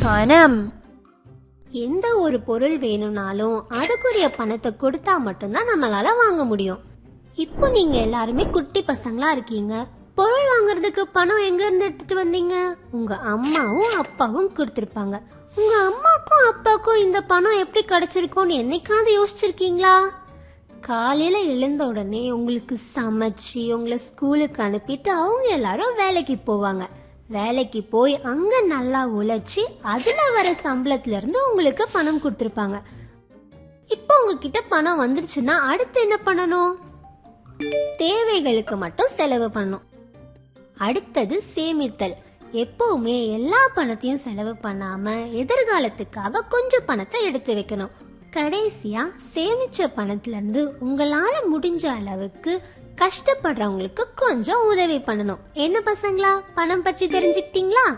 பணம். எந்த ஒரு பொருள் வேணும்னாலும் அதுக்குரிய பணத்தை கொடுத்தா மட்டும்தான் நம்மளால வாங்க முடியும். இப்போ நீங்க எல்லாருமே குட்டி பசங்களா இருக்கீங்க. பொருள் வாங்குறதுக்கு பணம் எங்க இருந்து எடுத்துட்டு வந்தீங்க? உங்க அம்மாவும் அப்பாவும் கொடுத்திருப்பாங்க. உங்க அம்மாக்கும் அப்பாக்கும் இந்த பணம் எப்படி கிடைச்சிருக்கும்னு என்னைக்காவது யோசிச்சிருக்கீங்களா? காலையில எழுந்த உடனே உங்களுக்கு சமைச்சு உங்களை ஸ்கூலுக்கு அனுப்பிட்டு அவங்க எல்லாரும் வேலைக்கு போவாங்க. வேலைக்கு போய் அங்க நல்லா உழைச்சி அதுல வர சம்பளத்துல இருந்து உங்களுக்கு பணம் கொடுத்திருப்பாங்க. இப்போ உங்ககிட்ட பணம் வந்துருச்சுன்னா அடுத்து என்ன பண்ணணும்? தேவைகளுக்கு மட்டும் செலவு பண்ணணும். அடுத்தது சேமித்தல். எப்பவுமே எல்லா பணத்தையும் செலவு பண்ணாம எதிர்காலத்துக்காக கொஞ்சம் பணத்தை எடுத்து வைக்கணும். கடைசியா சேமிச்ச பணத்துல இருந்து உங்களால முடிஞ்ச அளவுக்கு கஷ்டப்படுறவங்களுக்கு கொஞ்சம் உதவி பண்ணணும். என்ன பசங்களா, பணம் பற்றி தெரிஞ்சுக்கிட்டீங்களா?